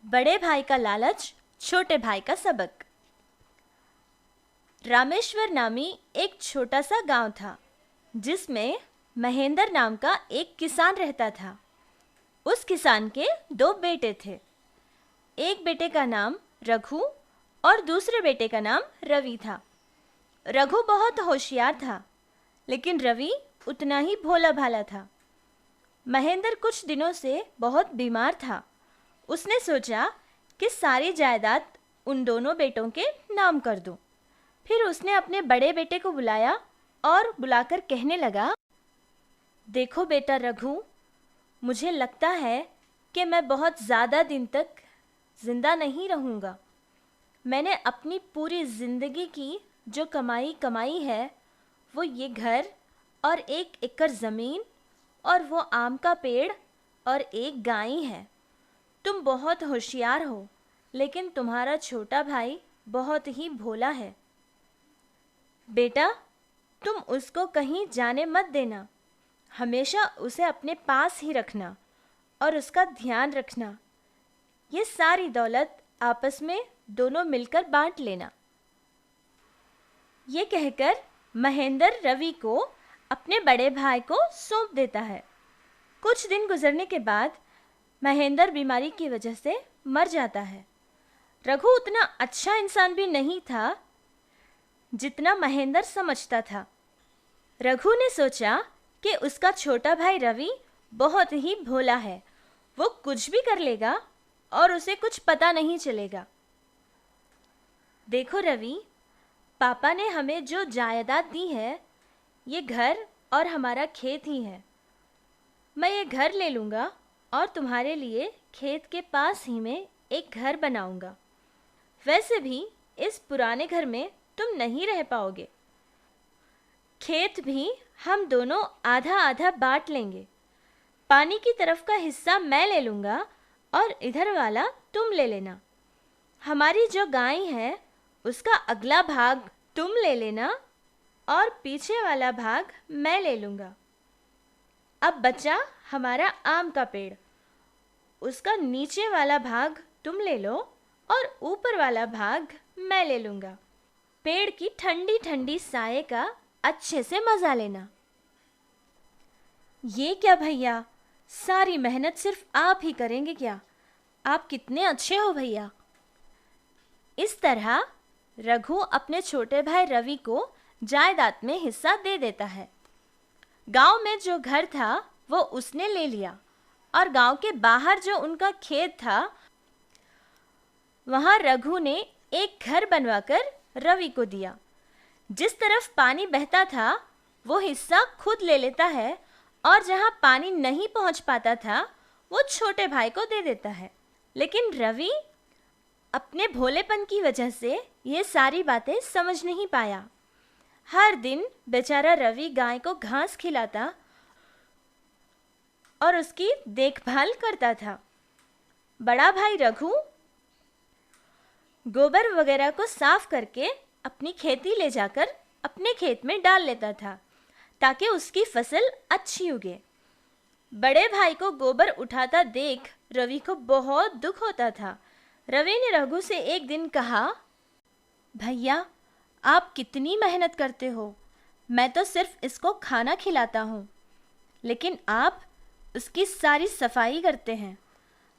बड़े भाई का लालच, छोटे भाई का सबक। रामेश्वर नामी एक छोटा सा गांव था जिसमें महेंद्र नाम का एक किसान रहता था। उस किसान के दो बेटे थे। एक बेटे का नाम रघु और दूसरे बेटे का नाम रवि था। रघु बहुत होशियार था, लेकिन रवि उतना ही भोला भाला था। महेंद्र कुछ दिनों से बहुत बीमार था। उसने सोचा कि सारी जायदाद उन दोनों बेटों के नाम कर दूं। फिर उसने अपने बड़े बेटे को बुलाया और बुलाकर कहने लगा, देखो बेटा रघु, मुझे लगता है कि मैं बहुत ज़्यादा दिन तक ज़िंदा नहीं रहूँगा। मैंने अपनी पूरी ज़िंदगी की जो कमाई है वो ये घर और 1 एकड़ ज़मीन और वो आम का पेड़ और एक गाय है। तुम बहुत होशियार हो, लेकिन तुम्हारा छोटा भाई बहुत ही भोला है। बेटा, तुम उसको कहीं जाने मत देना। हमेशा उसे अपने पास ही रखना और उसका ध्यान रखना। ये सारी दौलत आपस में दोनों मिलकर बांट लेना। ये कहकर महेंद्र रवि को अपने बड़े भाई को सौंप देता है। कुछ दिन गुजरने के बाद महेंद्र बीमारी की वजह से मर जाता है। रघु उतना अच्छा इंसान भी नहीं था जितना महेंद्र समझता था। रघु ने सोचा कि उसका छोटा भाई रवि बहुत ही भोला है। वो कुछ भी कर लेगा और उसे कुछ पता नहीं चलेगा। देखो रवि, पापा ने हमें जो जायदाद दी है, ये घर और हमारा खेत ही है। मैं ये घर ले लूँगा और तुम्हारे लिए खेत के पास ही में एक घर बनाऊंगा। वैसे भी इस पुराने घर में तुम नहीं रह पाओगे। खेत भी हम दोनों आधा आधा बांट लेंगे। पानी की तरफ का हिस्सा मैं ले लूँगा और इधर वाला तुम ले लेना। हमारी जो गाय है उसका अगला भाग तुम ले लेना और पीछे वाला भाग मैं ले लूँगा। अब बचा हमारा आम का पेड़, उसका नीचे वाला भाग तुम ले लो और ऊपर वाला भाग मैं ले लूँगा। पेड़ की ठंडी ठंडी साये का अच्छे से मज़ा लेना। ये क्या भैया, सारी मेहनत सिर्फ आप ही करेंगे क्या? आप कितने अच्छे हो भैया। इस तरह रघु अपने छोटे भाई रवि को जायदाद में हिस्सा दे देता है। गांव में जो घर था वो उसने ले लिया और गांव के बाहर जो उनका खेत था वहां रघु ने एक घर बनवाकर रवि को दिया। जिस तरफ पानी बहता था वो हिस्सा खुद ले लेता है और जहां पानी नहीं पहुंच पाता था वो छोटे भाई को दे देता है। लेकिन रवि अपने भोलेपन की वजह से ये सारी बातें समझ नहीं पाया। हर दिन बेचारा रवि गाय को घास खिलाता और उसकी देखभाल करता था। बड़ा भाई रघु गोबर वगैरह को साफ करके अपनी खेती ले जाकर अपने खेत में डाल लेता था ताकि उसकी फसल अच्छी उगे। बड़े भाई को गोबर उठाता देख रवि को बहुत दुख होता था। रवि ने रघु से एक दिन कहा, भैया, आप कितनी मेहनत करते हो। मैं तो सिर्फ इसको खाना खिलाता हूँ, लेकिन आप उसकी सारी सफाई करते हैं।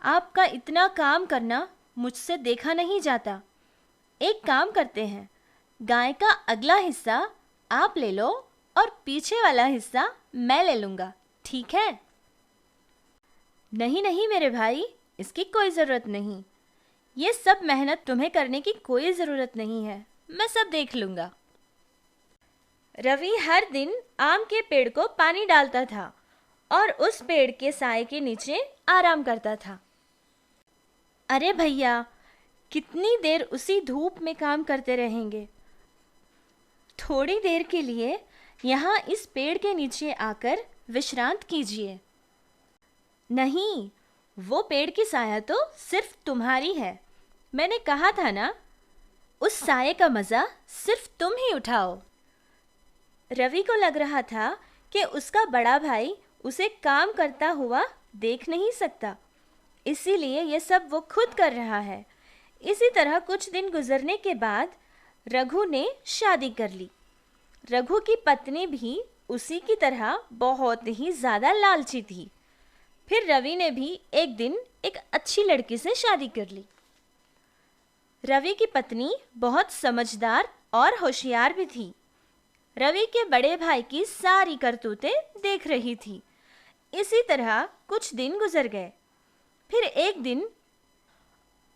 आपका इतना काम करना मुझसे देखा नहीं जाता। एक काम करते हैं, गाय का अगला हिस्सा आप ले लो और पीछे वाला हिस्सा मैं ले लूँगा, ठीक है? नहीं नहीं मेरे भाई, इसकी कोई ज़रूरत नहीं। ये सब मेहनत तुम्हें करने की कोई ज़रूरत नहीं है, मैं सब देख लूँगा। रवि हर दिन आम के पेड़ को पानी डालता था और उस पेड़ के साए के नीचे आराम करता था। अरे भैया, कितनी देर उसी धूप में काम करते रहेंगे। थोड़ी देर के लिए यहाँ इस पेड़ के नीचे आकर विश्रांत कीजिए। नहीं, वो पेड़ की साया तो सिर्फ तुम्हारी है। मैंने कहा था ना, उस साये का मज़ा सिर्फ तुम ही उठाओ। रवि को लग रहा था कि उसका बड़ा भाई उसे काम करता हुआ देख नहीं सकता, इसीलिए ये सब वो खुद कर रहा है। इसी तरह कुछ दिन गुजरने के बाद रघु ने शादी कर ली। रघु की पत्नी भी उसी की तरह बहुत ही ज़्यादा लालची थी। फिर रवि ने भी एक दिन एक अच्छी लड़की से शादी कर ली। रवि की पत्नी बहुत समझदार और होशियार भी थी। रवि के बड़े भाई की सारी करतूतें देख रही थी। इसी तरह कुछ दिन गुजर गए। फिर एक दिन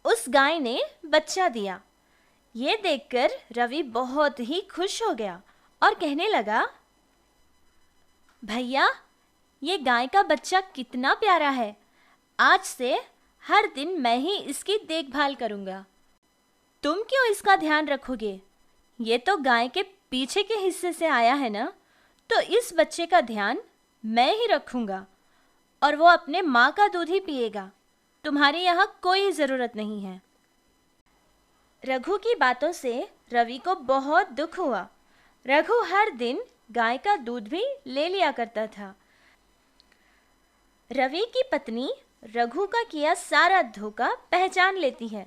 उस गाय ने बच्चा दिया। ये देखकर रवि बहुत ही खुश हो गया और कहने लगा, भैया, ये गाय का बच्चा कितना प्यारा है। आज से हर दिन मैं ही इसकी देखभाल करूंगा। तुम क्यों इसका ध्यान रखोगे? ये तो गाय के पीछे के हिस्से से आया है ना, तो इस बच्चे का ध्यान मैं ही रखूंगा और वो अपने माँ का दूध ही पिएगा। तुम्हारी यहाँ कोई ज़रूरत नहीं है। रघु की बातों से रवि को बहुत दुख हुआ। रघु हर दिन गाय का दूध भी ले लिया करता था। रवि की पत्नी रघु का किया सारा धोखा पहचान लेती है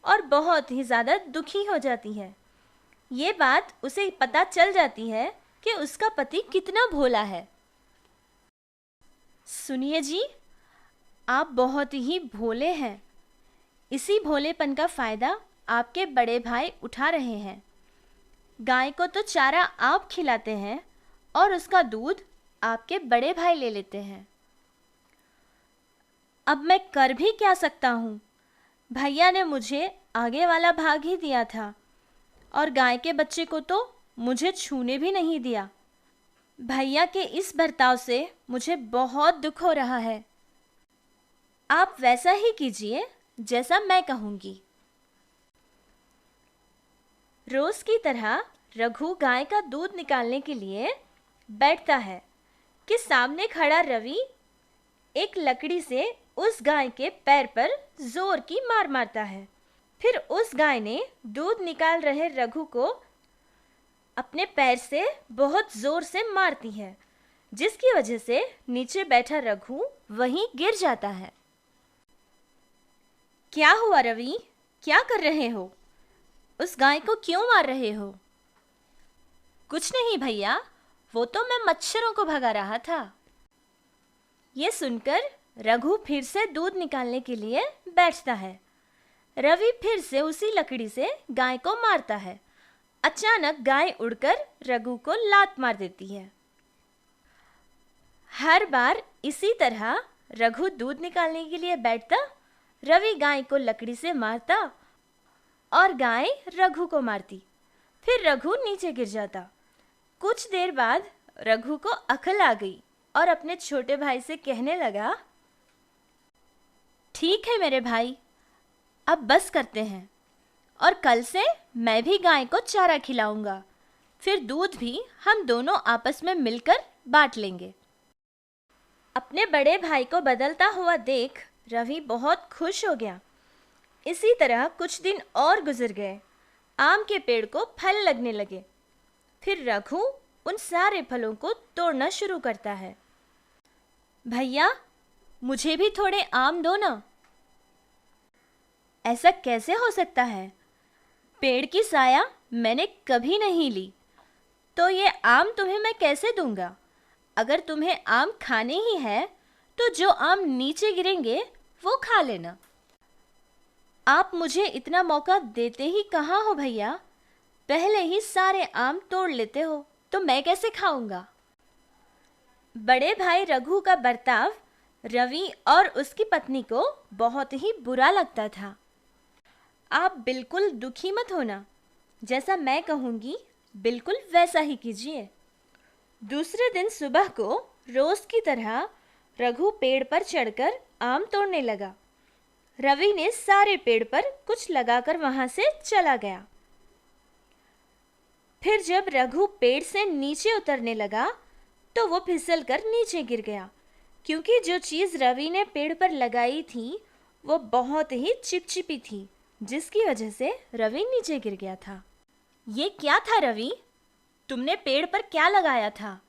और बहुत ही ज़्यादा दुखी हो जाती है। ये बात उसे पता चल जाती है कि उसका पति कितना भोला है। सुनिए जी, आप बहुत ही भोले हैं। इसी भोलेपन का फ़ायदा आपके बड़े भाई उठा रहे हैं। गाय को तो चारा आप खिलाते हैं और उसका दूध आपके बड़े भाई ले लेते हैं। अब मैं कर भी क्या सकता हूँ? भैया ने मुझे आगे वाला भाग ही दिया था और गाय के बच्चे को तो मुझे छूने भी नहीं दिया। भैया के इस बर्ताव से मुझे बहुत दुख हो रहा है। आप वैसा ही कीजिए जैसा मैं कहूँगी। रोज की तरह रघु गाय का दूध निकालने के लिए बैठता है कि सामने खड़ा रवि एक लकड़ी से उस गाय के पैर पर जोर की मार मारता है। फिर उस गाय ने दूध निकाल रहे रघु को अपने पैर से बहुत जोर से मारती है, जिसकी वजह से नीचे बैठा रघु वहीं गिर जाता है। क्या हुआ रवि? क्या कर रहे हो? उस गाय को क्यों मार रहे हो? कुछ नहीं भैया, वो तो मैं मच्छरों को भगा रहा था। ये सुनकर रघु फिर से दूध निकालने के लिए बैठता है। रवि फिर से उसी लकड़ी से गाय को मारता है। अचानक गाय उड़कर रघु को लात मार देती है। हर बार इसी तरह रघु दूध निकालने के लिए बैठता, रवि गाय को लकड़ी से मारता और गाय रघु को मारती। फिर रघु नीचे गिर जाता। कुछ देर बाद रघु को अकल आ गई और अपने छोटे भाई से कहने लगा, ठीक है मेरे भाई, अब बस करते हैं और कल से मैं भी गाय को चारा खिलाऊंगा। फिर दूध भी हम दोनों आपस में मिलकर बांट लेंगे। अपने बड़े भाई को बदलता हुआ देख रवि बहुत खुश हो गया। इसी तरह कुछ दिन और गुजर गए। आम के पेड़ को फल लगने लगे। फिर रघु उन सारे फलों को तोड़ना शुरू करता है। भैया, मुझे भी थोड़े आम दो ना। ऐसा कैसे हो सकता है? पेड़ की साया मैंने कभी नहीं ली, तो ये आम तुम्हें मैं कैसे दूंगा? अगर तुम्हें आम खाने ही है तो जो आम नीचे गिरेंगे वो खा लेना। आप मुझे इतना मौका देते ही कहाँ हो भैया? पहले ही सारे आम तोड़ लेते हो तो मैं कैसे खाऊंगा? बड़े भाई रघु का बर्ताव रवि और उसकी पत्नी को बहुत ही बुरा लगता था। आप बिल्कुल दुखी मत होना, जैसा मैं कहूँगी बिल्कुल वैसा ही कीजिए। दूसरे दिन सुबह को रोज की तरह रघु पेड़ पर चढ़कर आम तोड़ने लगा। रवि ने सारे पेड़ पर कुछ लगाकर वहां से चला गया। फिर जब रघु पेड़ से नीचे उतरने लगा तो वो फिसलकर नीचे गिर गया, क्योंकि जो चीज़ रवि ने पेड़ पर लगाई थी वो बहुत ही चिपचिपी थी, जिसकी वजह से रवि नीचे गिर गया था। ये क्या था रवि? तुमने पेड़ पर क्या लगाया था?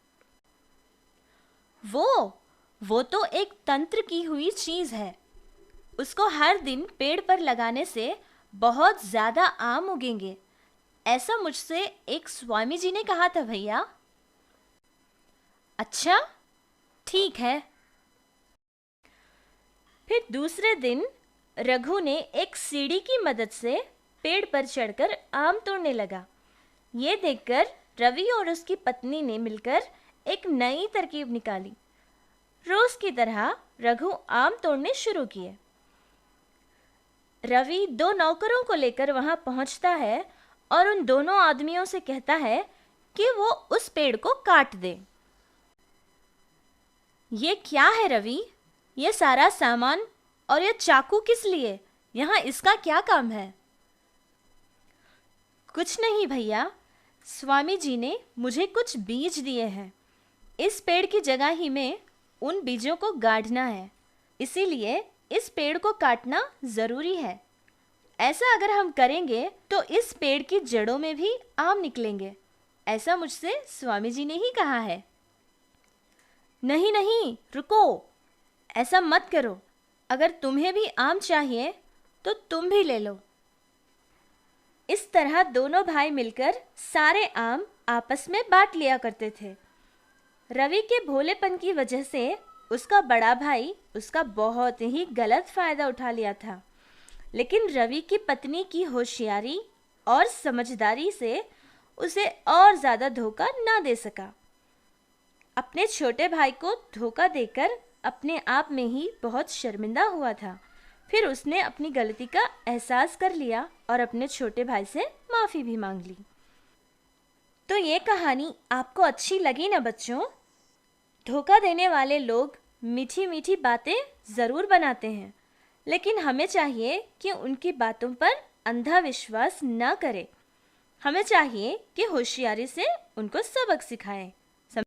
वो तो एक तंत्र की हुई चीज है। उसको हर दिन पेड़ पर लगाने से बहुत ज़्यादा आम उगेंगे। ऐसा मुझसे एक स्वामी जी ने कहा था भैया। अच्छा, ठीक है। फिर दूसरे दिन रघु ने एक सीढ़ी की मदद से पेड़ पर चढ़कर आम तोड़ने लगा। ये देखकर रवि और उसकी पत्नी ने मिलकर एक नई तरकीब निकाली। रोज की तरह रघु आम तोड़ने शुरू किए। रवि 2 नौकरों को लेकर वहां पहुंचता है और उन दोनों आदमियों से कहता है कि वो उस पेड़ को काट दे। ये क्या है रवि? ये सारा सामान और ये चाकू किस लिए? यहाँ इसका क्या काम है? कुछ नहीं भैया, स्वामी जी ने मुझे कुछ बीज दिए हैं। इस पेड़ की जगह ही में उन बीजों को गाड़ना है, इसीलिए इस पेड़ को काटना ज़रूरी है। ऐसा अगर हम करेंगे तो इस पेड़ की जड़ों में भी आम निकलेंगे। ऐसा मुझसे स्वामी जी ने ही कहा है। नहीं नहीं, रुको, ऐसा मत करो। अगर तुम्हें भी आम चाहिए तो तुम भी ले लो। इस तरह दोनों भाई मिलकर सारे आम आपस में बांट लिया करते थे। रवि के भोलेपन की वजह से उसका बड़ा भाई उसका बहुत ही गलत फायदा उठा लिया था, लेकिन रवि की पत्नी की होशियारी और समझदारी से उसे और ज़्यादा धोखा ना दे सका। अपने छोटे भाई को धोखा देकर अपने आप में ही बहुत शर्मिंदा हुआ था। फिर उसने अपनी गलती का एहसास कर लिया और अपने छोटे भाई से माफ़ी भी मांग ली। तो ये कहानी आपको अच्छी लगी ना बच्चों? धोखा देने वाले लोग मीठी मीठी बातें ज़रूर बनाते हैं, लेकिन हमें चाहिए कि उनकी बातों पर अंधा विश्वास न करें। हमें चाहिए कि होशियारी से उनको सबक सिखाएं।